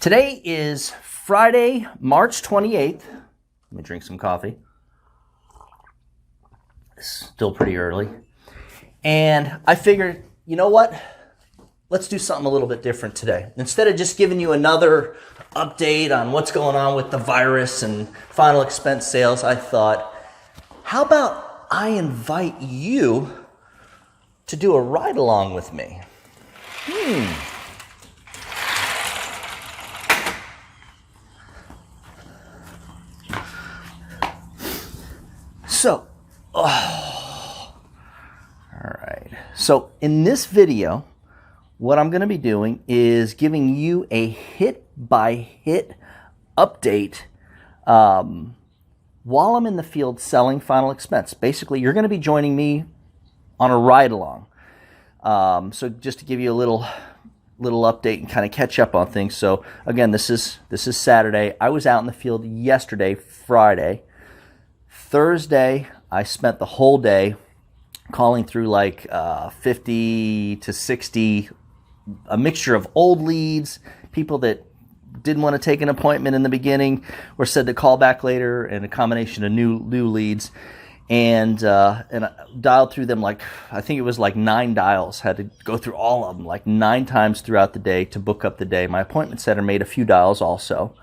Today is Friday, March 28th. Let me drink some coffee. It's still pretty early. And I figured, you know what? Let's do something a little bit different today. Instead of just giving you another update on what's going on with the virus and final expense sales, I thought, how about I invite you to do a ride along with me? So, all right. So in this video, what I'm going to be doing is giving you a hit-by-hit update while I'm in the field selling final expense. Basically, you're going to be joining me on a ride-along. So just to give you a little update and kind of catch up on things. So again, this is Saturday. I was out in the field yesterday, Friday. Thursday, I spent the whole day calling through like 50 to 60, a mixture of old leads, people that didn't want to take an appointment in the beginning or said to call back later, and a combination of new leads. And I dialed through them like, I think it was like 9 dials. Had to go through all of them like 9 times throughout the day to book up the day. My appointment setter made a few dials also.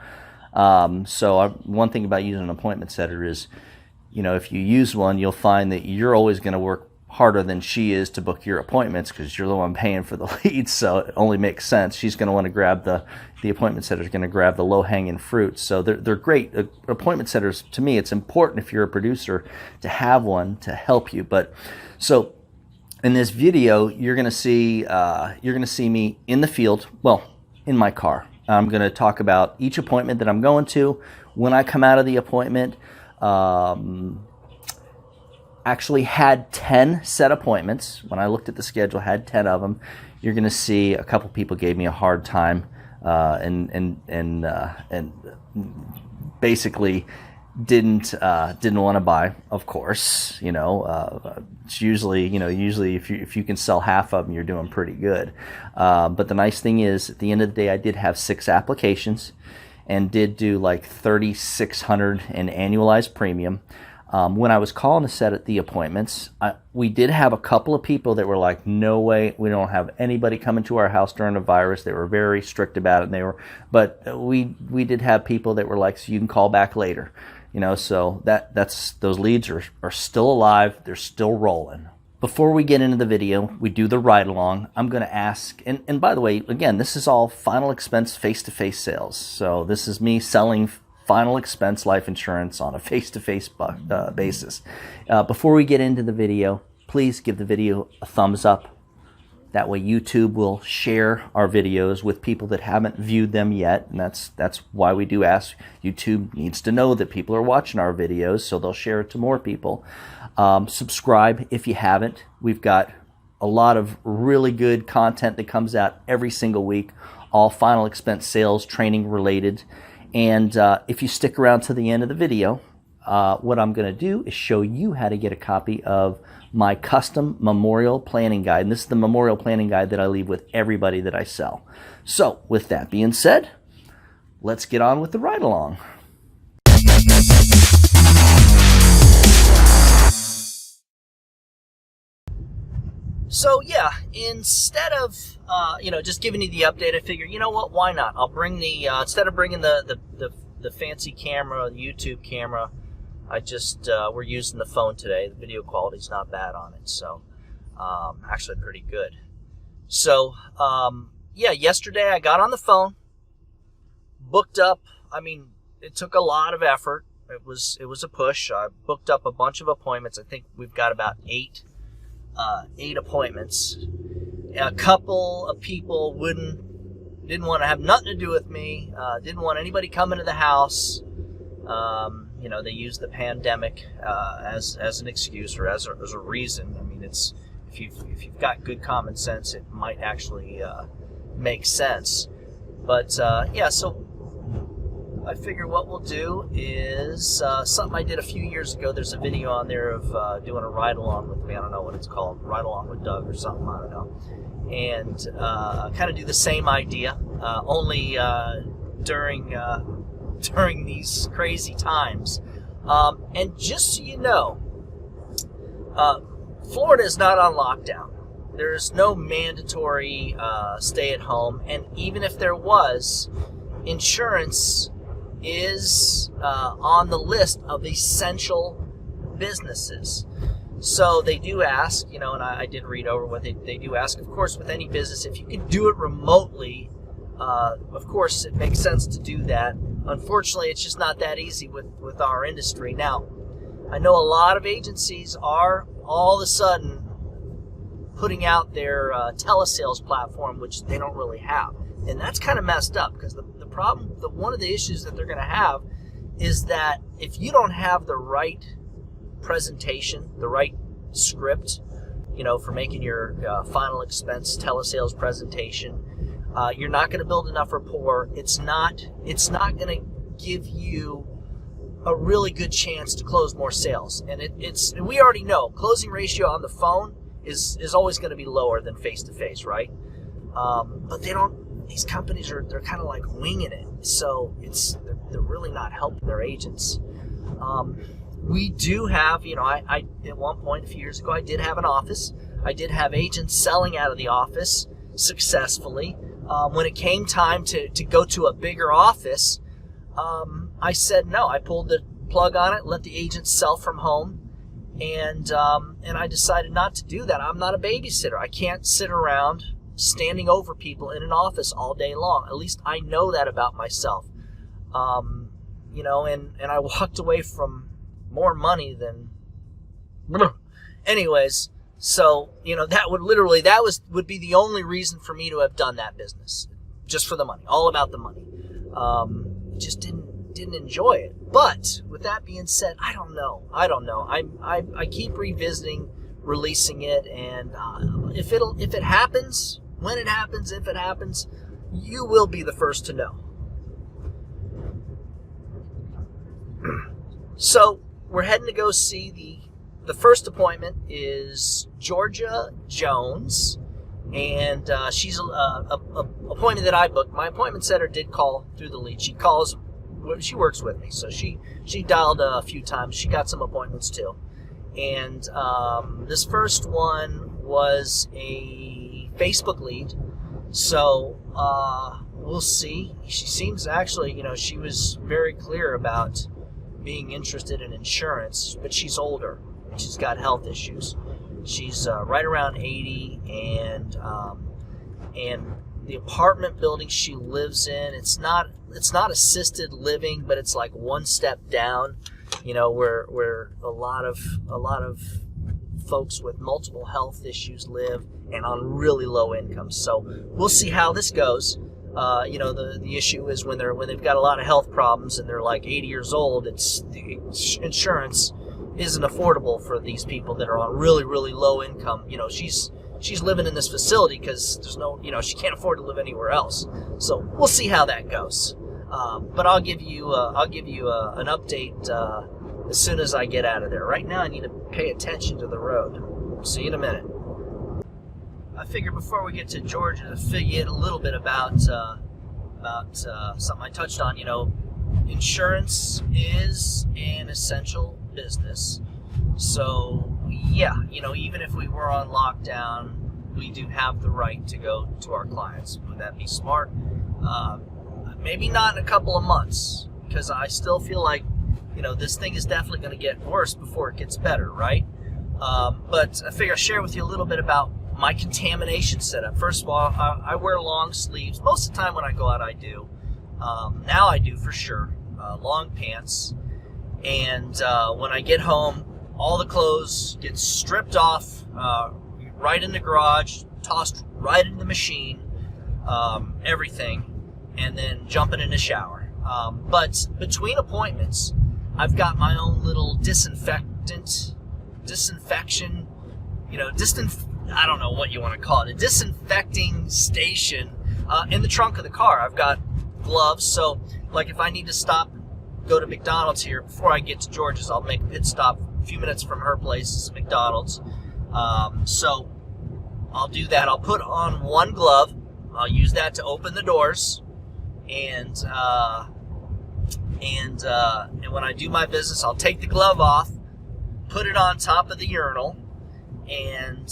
One thing about using an appointment setter is, you know, if you use one, you'll find that you're always going to work harder than she is to book your appointments because you're the one paying for the leads, so it only makes sense. She's going to want to grab the appointment setter is going to grab the low-hanging fruit. So they're great. Appointment setters, to me, it's important if you're a producer to have one to help you. But so in this video, you're going to see me in the field, well, in my car. I'm going to talk about each appointment that I'm going to, when I come out of the appointment. Actually had 10 set appointments. When I looked at the schedule, had 10 of them. You're going to see a couple people gave me a hard time and basically didn't want to buy. Of course, it's usually if you can sell half of them, you're doing pretty good. But the nice thing is, at the end of the day, I did have 6 applications and did do like $3,600 in annualized premium. When I was calling to set at the appointments, we did have a couple of people that were like, no way, we don't have anybody coming to our house during the virus. They were very strict about it. But we did have people that were like, so you can call back later. So that's those leads are still alive. They're still rolling. Before we get into the video, we do the ride along. I'm going to ask, and by the way, again, this is all final expense face-to-face sales. So this is me selling final expense life insurance on a face-to-face basis. Before we get into the video, please give the video a thumbs up. That way YouTube will share our videos with people that haven't viewed them yet, and that's why we do ask. YouTube needs to know that people are watching our videos, so they'll share it to more people. Subscribe if you haven't. We've got a lot of really good content that comes out every single week, all final expense sales training related. And if you stick around to the end of the video, what I'm going to do is show you how to get a copy of my custom memorial planning guide. And this is the memorial planning guide that I leave with everybody that I sell. So with that being said, let's get on with the ride along. So yeah, instead of just giving you the update, I figured, you know what, why not? I'll bring the instead of bringing the fancy camera, the YouTube camera, I just we're using the phone today. The video quality's not bad on it, so actually pretty good. So yeah, yesterday I got on the phone, booked up. I mean, it took a lot of effort. It was a push. I booked up a bunch of appointments. I think we've got about 8 appointments. A couple of people didn't want to have nothing to do with me. Didn't want anybody coming to the house. They used the pandemic as an excuse or as a reason. I mean, it's if you've got good common sense, it might actually make sense. But yeah, so I figure what we'll do is something I did a few years ago. There's a video on there of doing a ride-along with me. I don't know what it's called, ride-along with Doug or something, I don't know. And kind of do the same idea, only during these crazy times. And just so you know, Florida is not on lockdown. There's no mandatory stay at home, and even if there was, insurance is on the list of essential businesses. So they do ask, and I did read over what they do ask, of course, with any business, if you can do it remotely, of course, it makes sense to do that. Unfortunately, it's just not that easy with our industry. Now, I know a lot of agencies are all of a sudden putting out their telesales platform, which they don't really have. And that's kind of messed up, because the problem, one of the issues that they're going to have is that if you don't have the right presentation, the right script, for making your final expense telesales presentation, you're not going to build enough rapport. It's not going to give you a really good chance to close more sales. And and we already know closing ratio on the phone is always going to be lower than face to face, right? But these companies they're kind of like winging it, so they're really not helping their agents. We do have, I at one point a few years ago, I did have an office. I did have agents selling out of the office successfully. When it came time to go to a bigger office, I said no. I pulled the plug on it, let the agents sell from home, and I decided not to do that. I'm not a babysitter. I can't sit around standing over people in an office all day long. At least I know that about myself. And I walked away from more money than anyways. So, that would be the only reason for me to have done that business, just for the money, all about the money. Just didn't enjoy it. But with that being said, I don't know. I keep revisiting, releasing it, and if it happens, when it happens, if it happens, you will be the first to know. So we're heading to go see the first appointment is Georgia Jones, and she's a appointment that I booked. My appointment setter did call through the lead. She works with me, so she dialed a few times. She got some appointments too. And this first one was a Facebook lead, so we'll see. She seems actually, she was very clear about being interested in insurance, but she's older. She's got health issues. She's right around 80, and the apartment building she lives in, it's not assisted living, but it's like one step down, where a lot of folks with multiple health issues live, and on really low incomes. So we'll see how this goes. The issue is when they've got a lot of health problems and they're like 80 years old, the insurance isn't affordable for these people that are on really, really low income. She's living in this facility because there's no, she can't afford to live anywhere else. So we'll see how that goes. But I'll give you an update as soon as I get out of there. Right now, I need to pay attention to the road. See you in a minute. I figured before we get to Georgia to fill you in a little bit about something I touched on. Insurance is an essential business. So yeah, even if we were on lockdown, we do have the right to go to our clients. Would that be smart? Maybe not in a couple of months, because I still feel like this thing is definitely going to get worse before it gets better, right? But I figure I'll share with you a little bit about my contamination setup. First of all, I wear long sleeves. Most of the time when I go out, I do. Now I do for sure. Long pants. And when I get home, all the clothes get stripped off, right in the garage, tossed right in the machine, everything, and then jumping in the shower. But between appointments, I've got my own little disinfection, I don't know what you want to call it, a disinfecting station in the trunk of the car. I've got gloves, so like if I need to go to McDonald's here before I get to George's, I'll make a pit stop a few minutes from her place, it's McDonald's. So I'll do that. I'll put on one glove. I'll use that to open the doors, and when I do my business, I'll take the glove off, put it on top of the urinal, and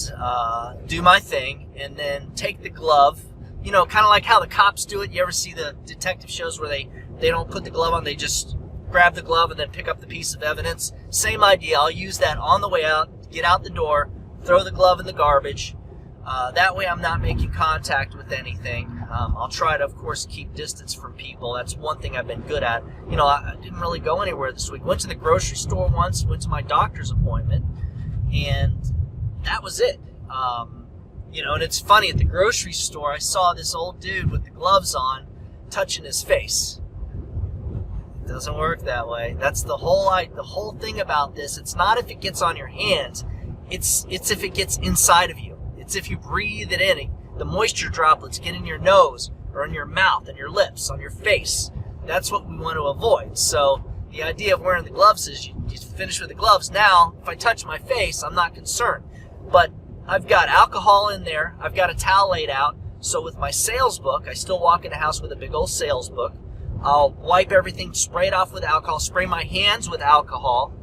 do my thing, and then take the glove, kind of like how the cops do it. You ever see the detective shows where they don't put the glove on, they just grab the glove and then pick up the piece of evidence? Same idea. I'll use that on the way out, get out the door, throw the glove in the garbage. That way I'm not making contact with anything. I'll try to, of course, keep distance from people. That's one thing I've been good at. I didn't really go anywhere this week. Went to the grocery store once, went to my doctor's appointment, and that was it. And it's funny, at the grocery store, I saw this old dude with the gloves on touching his face. It doesn't work that way. That's the whole thing about this. It's not if it gets on your hands. It's if it gets inside of you. It's if you breathe it in. The moisture droplets get in your nose or in your mouth and your lips, on your face. That's what we want to avoid. So the idea of wearing the gloves is you finish with the gloves. Now, if I touch my face, I'm not concerned. But I've got alcohol in there. I've got a towel laid out. So with my sales book, I still walk in the house with a big old sales book. I'll wipe everything, spray it off with alcohol, spray my hands with alcohol,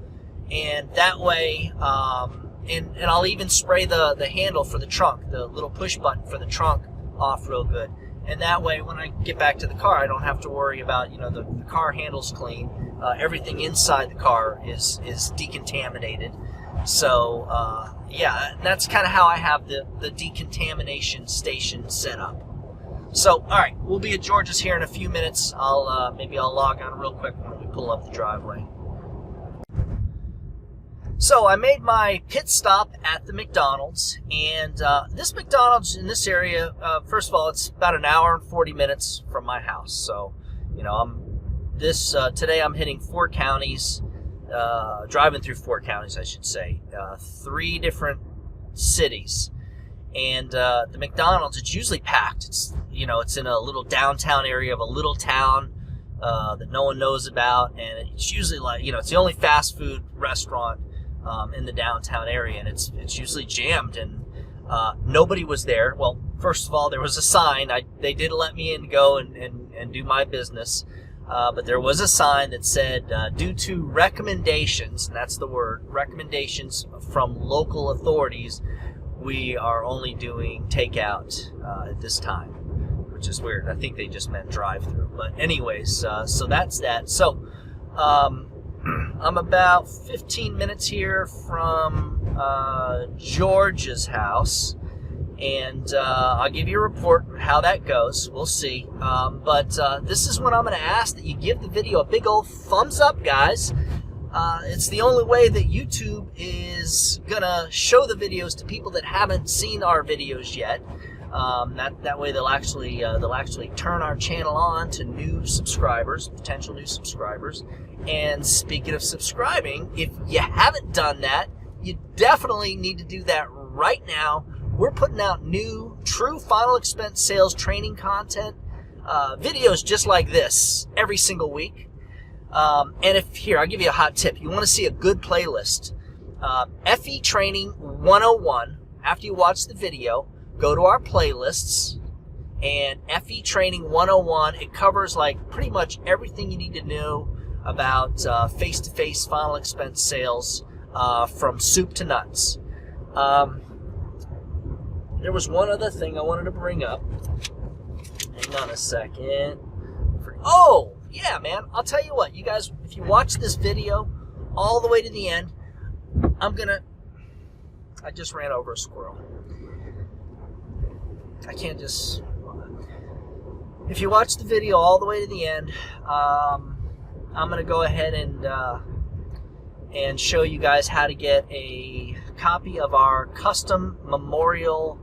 and that way, and I'll even spray the handle for the trunk, the little push button for the trunk off real good. And that way, when I get back to the car, I don't have to worry about, the car handle's clean. Everything inside the car is decontaminated. So, that's kind of how I have the decontamination station set up. So, all right, we'll be at George's here in a few minutes. I'll log on real quick when we pull up the driveway. So I made my pit stop at the McDonald's, and this McDonald's in this area, first of all, it's about an hour and 40 minutes from my house. So, today I'm hitting 4 counties, driving through 4 counties, I should say, 3 different cities. And the McDonald's, it's usually packed. It's in a little downtown area of a little town that no one knows about, and it's usually it's the only fast food restaurant in the downtown area, and it's usually jammed. And nobody was there. Well, first of all, there was a sign. They did let me in to go and do my business, but there was a sign that said, due to recommendations, and that's the word, recommendations from local authorities, we are only doing takeout at this time, which is weird. I think they just meant drive-through. But anyways, so that's that. So I'm about 15 minutes here from George's house, and I'll give you a report how that goes. We'll see. But this is when I'm going to ask that you give the video a big old thumbs up, guys. It's the only way that YouTube is going to show the videos to people that haven't seen our videos yet. That way they'll actually turn our channel on to new subscribers, potential new subscribers. And speaking of subscribing, if you haven't done that, you definitely need to do that right now. We're putting out new, true final expense sales training content, videos just like this every single week. And I'll give you a hot tip. You want to see a good playlist, FE Training 101. After you watch the video, go to our playlists, and FE Training 101, it covers pretty much everything you need to know about face-to-face final expense sales, from soup to nuts. There was one other thing I wanted to bring up. Hang on a second. Oh! Yeah, man, I'll tell you what, you guys, if you watch this video all the way to the end, I just ran over a squirrel. I can't just, if you watch the video all the way to the end, I'm going to go ahead and show you guys how to get a copy of our custom memorial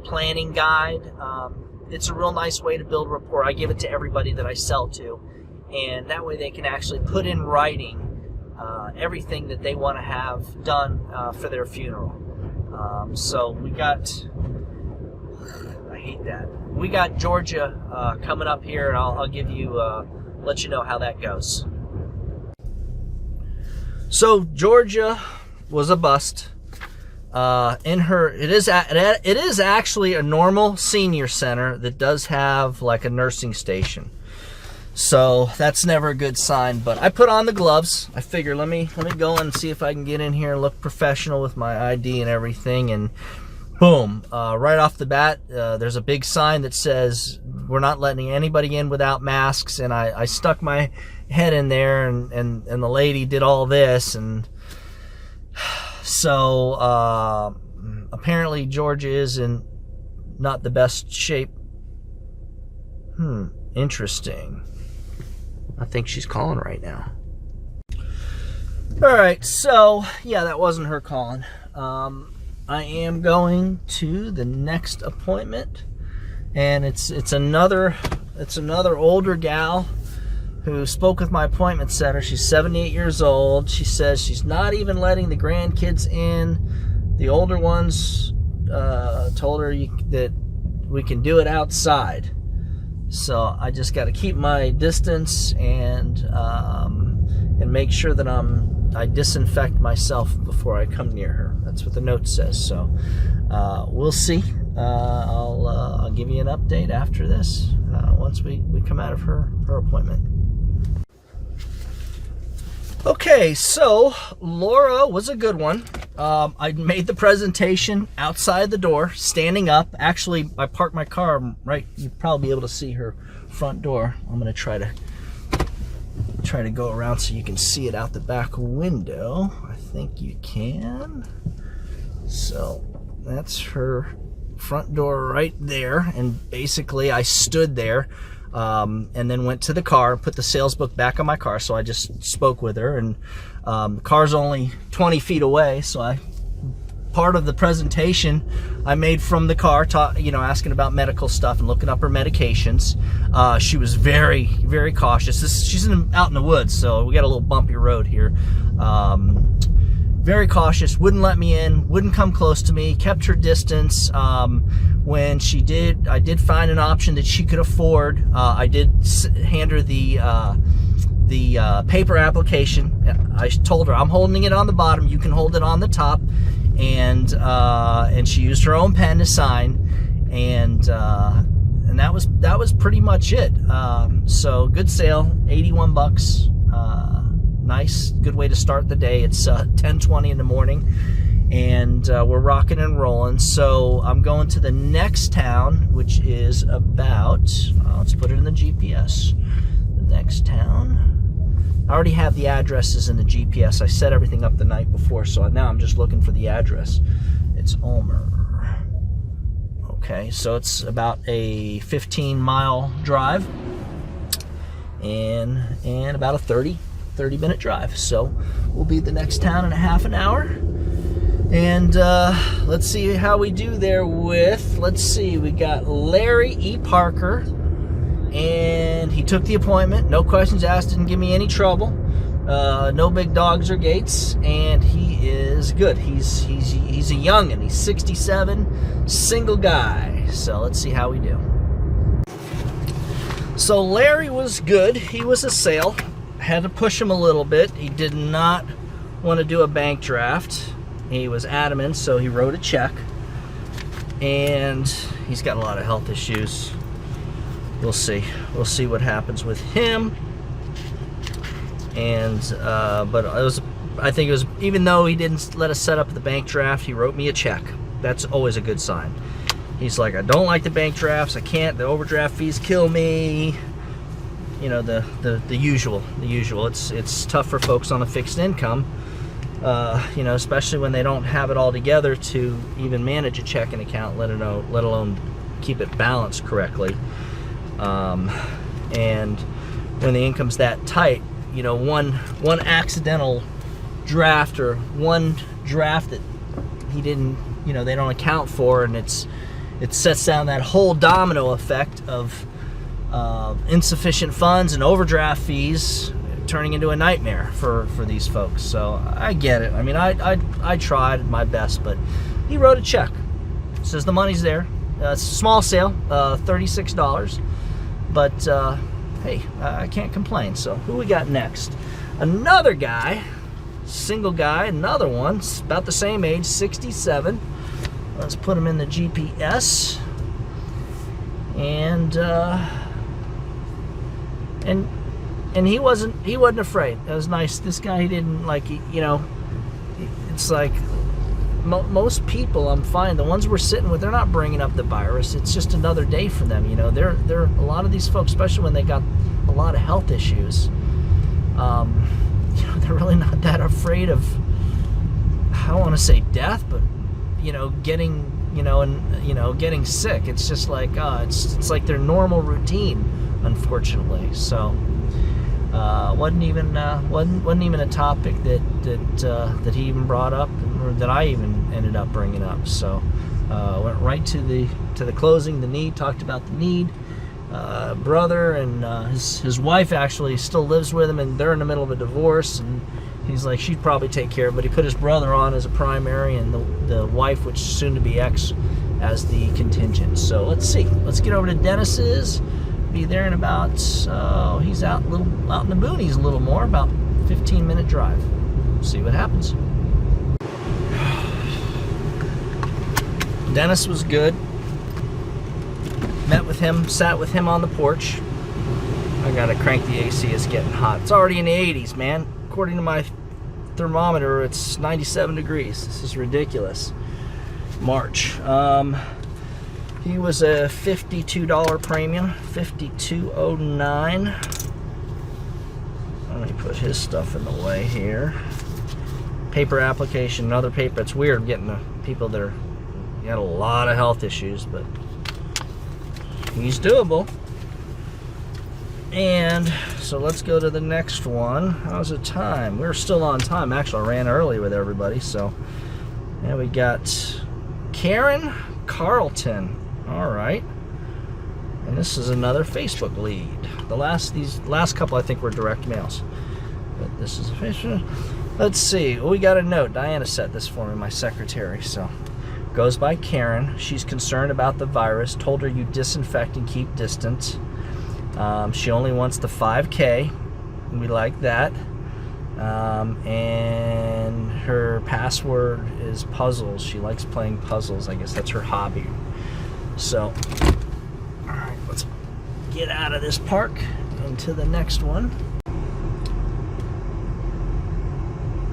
planning guide. It's a real nice way to build rapport. I give it to everybody that I sell to. And that way they can actually put in writing everything that they want to have done for their funeral. So we got, I hate that. We got Georgia coming up here, and I'll give you, let you know how that goes. So Georgia was a bust. It is actually a normal senior center that does have a nursing station. So that's never a good sign. But I put on the gloves. I figure let me go and see if I can get in here and look professional with my ID and everything. And boom, right off the bat, there's a big sign that says we're not letting anybody in without masks. And I stuck my head in there, and the lady did all this. And so apparently Georgia is in not the best shape. Interesting. I think she's calling right now. All right, so yeah, that wasn't her calling. I am going to the next appointment, and it's another older gal who spoke with my appointment center. She's 78 years old. She says she's not even letting the grandkids in. The older ones told her that we can do it outside. So I just got to keep my distance and make sure that I disinfect myself before I come near her. That's what the note says. So we'll see. I'll give you an update after this once we come out of her appointment. Okay, so Laura was a good one. I made the presentation outside the door, standing up. Actually, I parked my car right. You'd probably be able to see her front door. I'm gonna try to go around so you can see it out the back window. I think you can. So that's her front door right there. And basically, I stood there. And then went to the car, put the sales book back on my car. So I just spoke with her, and the car's only 20 feet away. So part of the presentation I made from the car, asking about medical stuff and looking up her medications. She was very, very cautious. She's out in the woods, so we got a little bumpy road here. Very cautious, wouldn't let me in, wouldn't come close to me, kept her distance. When she did, I did find an option that she could afford. I did hand her the paper application. I told her I'm holding it on the bottom, you can hold it on the top, and she used her own pen to sign, and that was pretty much it. So good sale, $81. Nice, good way to start the day. It's 10:20 in the morning, and we're rocking and rolling. So I'm going to the next town, which is about, let's put it in the GPS. The next town. I already have the addresses in the GPS. I set everything up the night before, so now I'm just looking for the address. It's Ulmer. Okay, so it's about a 15-mile drive and about a 30-minute drive. So we'll be the next town in a half an hour, and let's see how we do there with, we got Larry E. Parker, and he took the appointment, no questions asked, didn't give me any trouble, no big dogs or gates, and he is good. He's a youngin', he's 67, single guy. So let's see how we do. So Larry was good. He was a sale. Had to push him a little bit. He did not want to do a bank draft. He was adamant, so he wrote a check. And he's got a lot of health issues. We'll see. We'll see what happens with him. And but I think it was, even though he didn't let us set up the bank draft, he wrote me a check. That's always a good sign. He's like, I don't like the bank drafts. I can't. The overdraft fees kill me. You know, the usual. It's tough for folks on a fixed income, especially when they don't have it all together to even manage a checking account, let alone keep it balanced correctly. And when the income's that tight, one accidental draft or one draft that he didn't, they don't account for, and it sets down that whole domino effect of insufficient funds and overdraft fees, turning into a nightmare for these folks. So I get it. I mean, I tried my best, but he wrote a check. Says the money's there. It's a small sale, $36. But hey, I can't complain. So who we got next? Another guy, single guy, another one, about the same age, 67. Let's put him in the and he wasn't afraid. That was nice. This guy, he didn't it's like most people, I'm fine. The ones we're sitting with, they're not bringing up the virus. It's just another day for them. They're a lot of these folks, especially when they got a lot of health issues. They're really not that afraid of, I don't want to say death, but getting getting sick. It's just like it's like their normal routine, unfortunately. So wasn't even a topic that he even brought up, or that I even ended up bringing up. So went right to the closing, the need. Talked about the need. Brother and his wife actually still lives with him, and they're in the middle of a divorce, and he's like, she'd probably take care of it, but he put his brother on as a primary, and the wife, which soon to be ex, as the contingent. So let's see. Let's get over to Dennis's. Be there in about he's out in the boonies a little more, about 15-minute drive. See what happens. Dennis was good. Met with him, sat with him on the porch. I gotta crank the AC, it's getting hot. It's already in the 80s, man. According to my thermometer, it's 97 degrees. This is ridiculous. March. He was a $52 premium, $52.09. Let me put his stuff in the way here. Paper application, another paper. It's weird getting the people that got a lot of health issues, but he's doable. And so let's go to the next one. How's the time? We're still on time. Actually, I ran early with everybody. So, and we got Karen Carlton. All right. And this is another Facebook lead. These last couple, I think, were direct mails. But this is a Facebook. Let's see. We got a note. Diana set this for me, my secretary. So, goes by Karen. She's concerned about the virus. Told her you disinfect and keep distance. She only wants the 5K. We like that. And her password is puzzles. She likes playing puzzles. I guess that's her hobby. So, all right, let's get out of this park into the next one.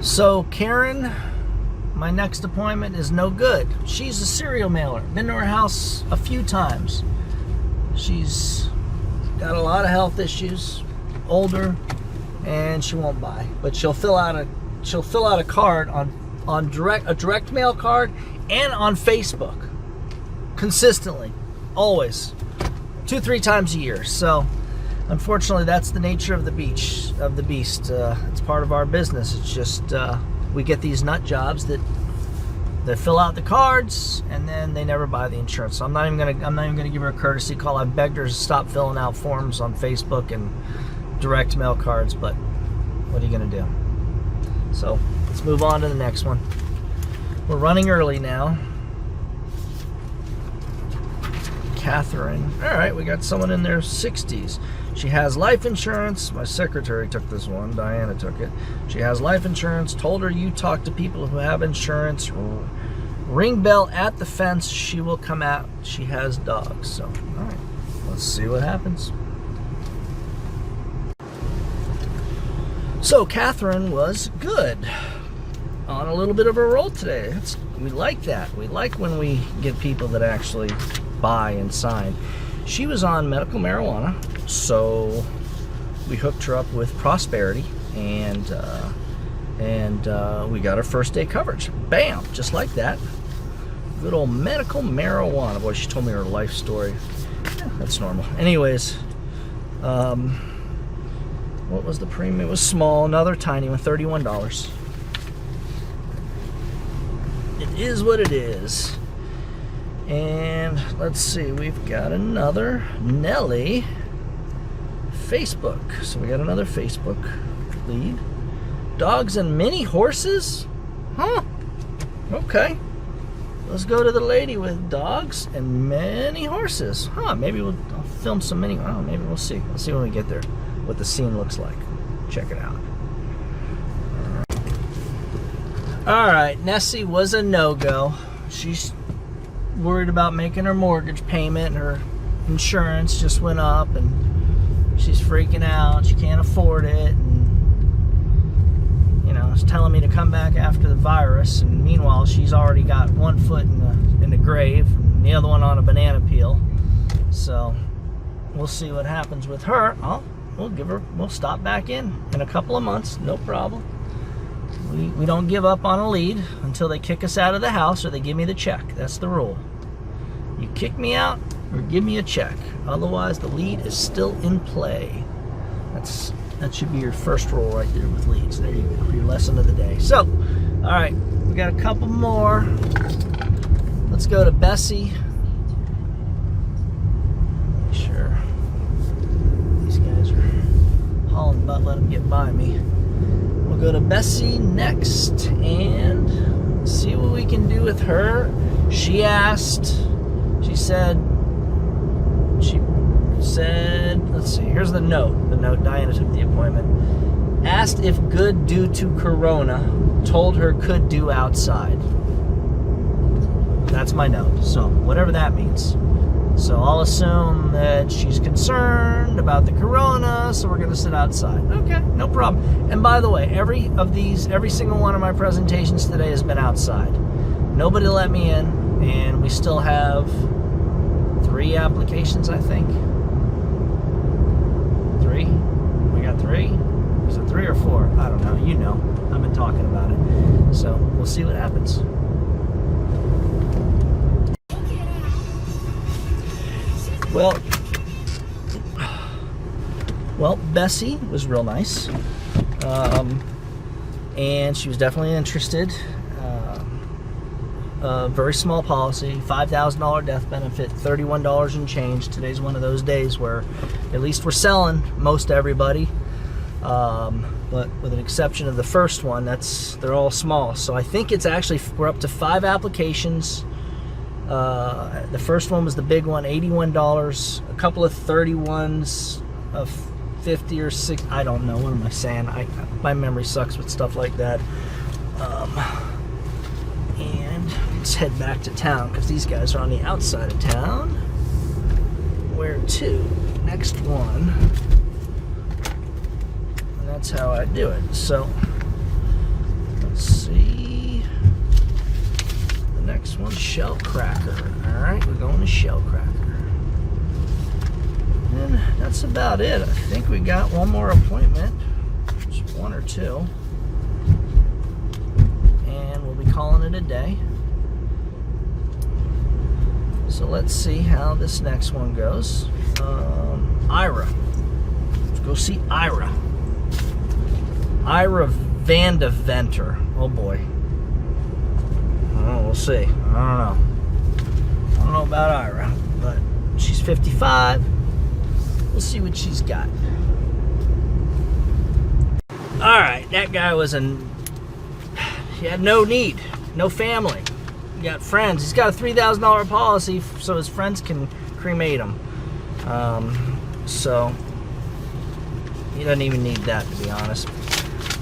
So, Karen, my next appointment is no good. She's a serial mailer. Been to her house a few times. She's got a lot of health issues, older, and she won't buy. But she'll fill out a card on a direct mail card and on Facebook. Consistently, always, 2-3 times a year. So, unfortunately, that's the nature of the beast. It's part of our business. It's just we get these nut jobs that fill out the cards and then they never buy the insurance. So I'm not even gonna give her a courtesy call. I've begged her to stop filling out forms on Facebook and direct mail cards, but what are you gonna do? So let's move on to the next one. We're running early now. Catherine. All right, we got someone in their 60s. She has life insurance. My secretary took this one. Diana took it. She has life insurance. Told her you talk to people who have insurance. Ring bell at the fence. She will come out. She has dogs. So, all right, let's see what happens. So, Catherine was good. On a little bit of a roll today. We like that. We like when we get people that actually buy and sign. She was on medical marijuana, so we hooked her up with Prosperity, and we got her first day coverage. Bam, just like that. Good old medical marijuana. Boy, she told me her life story. Yeah, that's normal. Anyways, what was the premium? It was small, another tiny one, $31. It is what it is. And let's see, we've got another Nelly Facebook. So we got another Facebook lead. Dogs and mini horses? Huh. Okay. Let's go to the lady with dogs and many horses. Huh, maybe I'll film some mini. Oh, maybe we'll see. We'll see when we get there what the scene looks like. Check it out. All right, Nessie was a no-go. She's worried about making her mortgage payment, and her insurance just went up, and she's freaking out. She can't afford it. And, you know, it's telling me to come back after the virus. And meanwhile, she's already got one foot in the grave and the other one on a banana peel. So we'll see what happens with her. We'll stop back in a couple of months. No problem. We don't give up on a lead until they kick us out of the house or they give me the check. That's the rule. You kick me out or give me a check. Otherwise, the lead is still in play. That should be your first rule right there with leads. There you go, your lesson of the day. So, all right, we got a couple more. Let's go to Bessie. Make sure these guys are hauling butt. Let them get by me. We'll go to Bessie next and see what we can do with her. She said, let's see, here's the note. The note, Diana took the appointment. Asked if good due to corona, told her could do outside. That's my note, so whatever that means. So I'll assume that she's concerned about the corona, so we're going to sit outside. Okay, no problem. And by the way, every single one of my presentations today has been outside. Nobody let me in, and we still have 3 applications, I think. 3? We got 3? Is it 3 or 4? I don't know. You know. I've been talking about it. So we'll see what happens. Well, Bessie was real nice, and she was definitely interested. Very small policy, $5,000 death benefit, $31 and change. Today's one of those days where at least we're selling most everybody, but with an exception of the first one, they're all small. So I think it's actually, we're up to 5 applications. The first one was the big one, $81. A couple of 31s of 50 or 60. I don't know. What am I saying? My memory sucks with stuff like that. And let's head back to town because these guys are on the outside of town. Where to? Next one. And that's how I do it. So let's see. Next one, Shell Cracker. All right, we're going to Shell Cracker. And that's about it. I think we got one more appointment. Just 1 or 2. And we'll be calling it a day. So let's see how this next one goes. Ira. Let's go see Ira. Ira Vandeventer. Oh boy. Oh, we'll see. I don't know about Ira, but she's 55. We'll see what she's got. All right, that guy he had no need, no family. He got friends. He's got a $3,000 policy so his friends can cremate him. So he doesn't even need that, to be honest.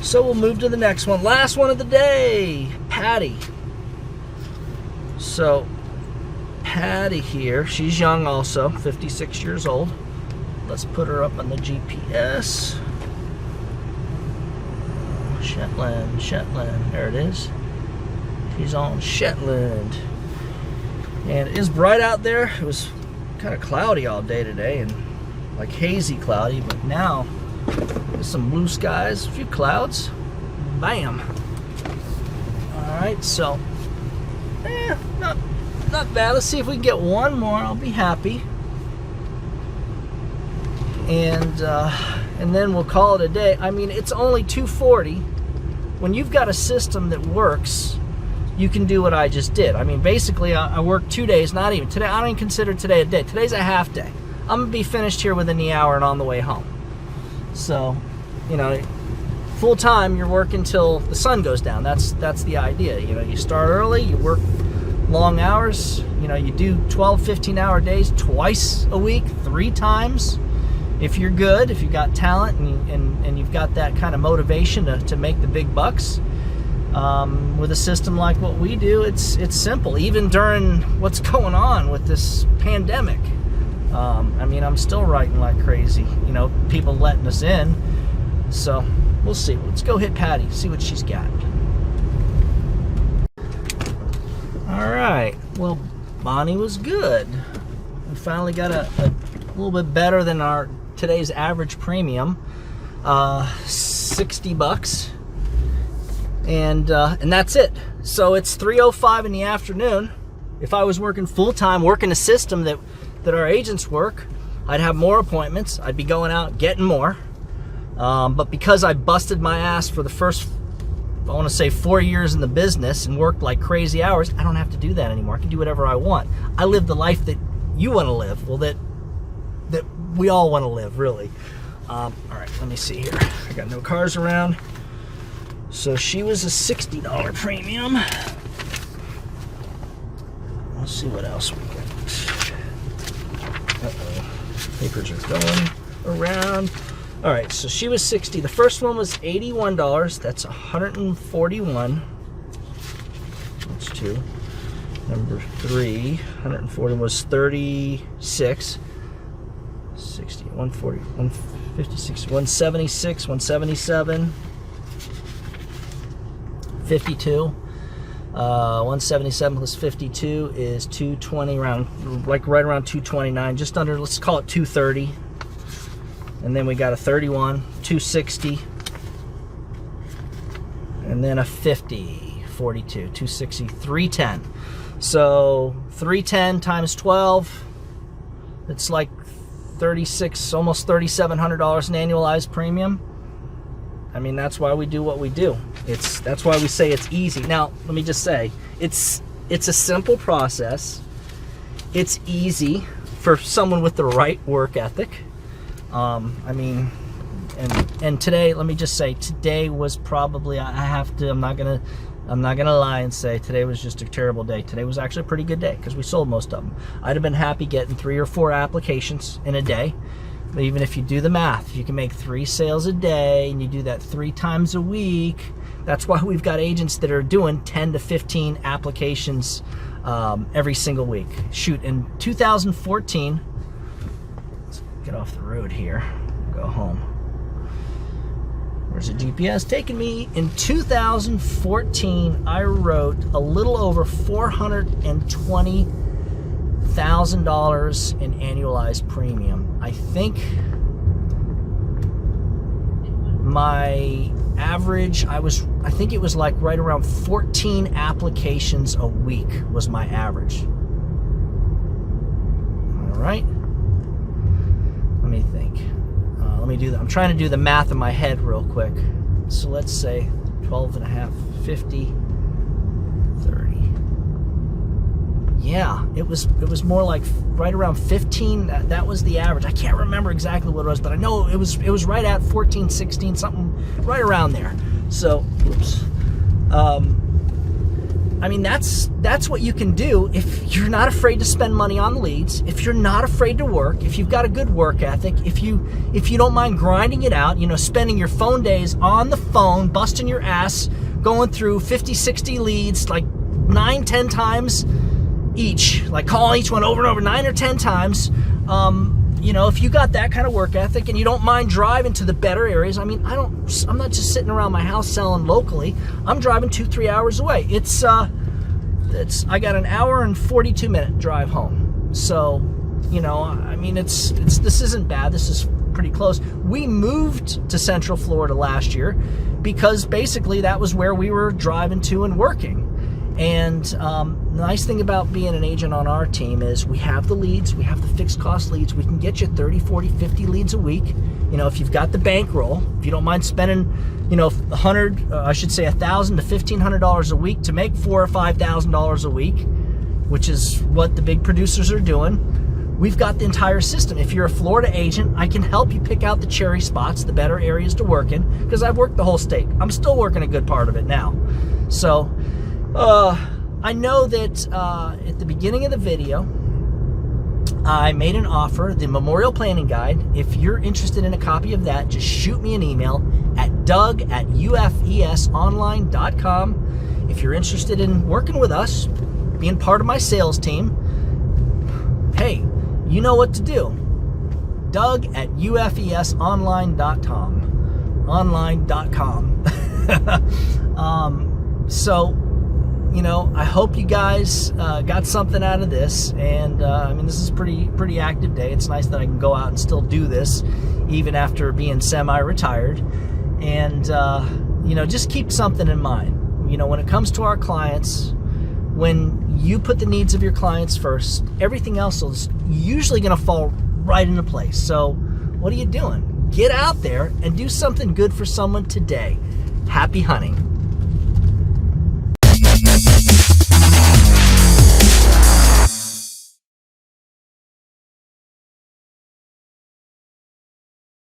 So we'll move to the next one. Last one of the day, Patty. So, Patty here, she's young also, 56 years old. Let's put her up on the GPS. Shetland, there it is. She's on Shetland. And it is bright out there. It was kind of cloudy all day today, and like hazy cloudy, but now there's some blue skies, a few clouds. Bam. All right, so not bad. Let's see if we can get one more. I'll be happy. And then we'll call it a day. I mean, it's only 2:40. When you've got a system that works, you can do what I just did. I mean, basically, I worked 2 days. Not even today. I don't even consider today a day. Today's a half day. I'm gonna be finished here within the hour and on the way home. So, you know, full time, you're working till the sun goes down. That's the idea. You know, you start early, you work long hours. You know, you do 12, 15-hour days twice a week, 3 times. If you're good, if you've got talent and you've got that kind of motivation to make the big bucks, with a system like what we do, it's simple. Even during what's going on with this pandemic, I mean, I'm still writing like crazy. You know, people letting us in. So we'll see. Let's go hit Patty, see what she's got. All right. Well, Bonnie was good. We finally got a little bit better than our today's average premium, $60, and that's it. So it's 3:05 in the afternoon. If I was working full time, working a system that our agents work, I'd have more appointments. I'd be going out getting more. But because I busted my ass for the first, I want to say 4 years in the business and worked like crazy hours, I don't have to do that anymore. I can do whatever I want. I live the life that you want to live. Well, that we all want to live, really. All right, let me see here. I got no cars around. So she was a $60 premium. Let's see what else we got. Uh-oh. Papers are going around. All right, so she was 60. The first one was $81. That's 141. That's 2. Number 3, 140 was 36. 60, 140, 156, 176, 177, 52. 177 plus 52 is 220, around, like right around 229, just under, let's call it 230. And then we got a 31, 260, and then a 50, 42, 260, 310. So 310 times 12, it's like 36, almost $3,700 in annualized premium. I mean, that's why we do what we do. That's why we say it's easy. Now, let me just say, it's a simple process. It's easy for someone with the right work ethic. I mean, and today, let me just say, today was probably, I'm not gonna lie and say today was just a terrible day. Today was actually a pretty good day because we sold most of them. I'd have been happy getting 3 or 4 applications in a day. But even if you do the math, you can make 3 sales a day, and you do that 3 times a week. That's why we've got agents that are doing 10 to 15 applications every single week. Shoot, in 2014, let's get off the road here, go home. Where's the GPS taking me? In 2014, I wrote a little over $420,000 in annualized premium. I think my average, I think it was like right around 14 applications a week was my average. All right. Let me think. Let me do that. I'm trying to do the math in my head real quick. So let's say 12 and a half, 50, 30. Yeah, it was more like right around 15. That was the average. I can't remember exactly what it was, but I know it was right at 14, 16, something right around there. So, oops. I mean, that's what you can do if you're not afraid to spend money on leads, if you're not afraid to work, if you've got a good work ethic, if you don't mind grinding it out, you know, spending your phone days on the phone, busting your ass, going through 50, 60 leads, like 9, 10 times each, like calling each one over and over 9 or 10 times. You know, if you got that kind of work ethic and you don't mind driving to the better areas, I mean, I'm not just sitting around my house selling locally. I'm driving 2-3 hours away. I got an hour and 42-minute drive home. So, you know, I mean, this isn't bad. This is pretty close. We moved to Central Florida last year because basically that was where we were driving to and working. And the nice thing about being an agent on our team is we have the leads, we have the fixed cost leads, we can get you 30, 40, 50 leads a week. You know, if you've got the bankroll, if you don't mind spending, you know, $1,000 to $1,500 a week to make $4,000 or $5,000 a week, which is what the big producers are doing, we've got the entire system. If you're a Florida agent, I can help you pick out the cherry spots, the better areas to work in, because I've worked the whole state. I'm still working a good part of it now. So, I know that at the beginning of the video, I made an offer, the Memorial Planning Guide. If you're interested in a copy of that, just shoot me an email at doug@ufesonline.com. If you're interested in working with us, being part of my sales team, hey, you know what to do. Doug at ufesonline.com. Online.com. So, you know, I hope you guys got something out of this. And I mean, this is a pretty active day. It's nice that I can go out and still do this, even after being semi-retired. And you know, just keep something in mind. You know, when it comes to our clients, when you put the needs of your clients first, everything else is usually going to fall right into place. So what are you doing? Get out there and do something good for someone today. Happy hunting.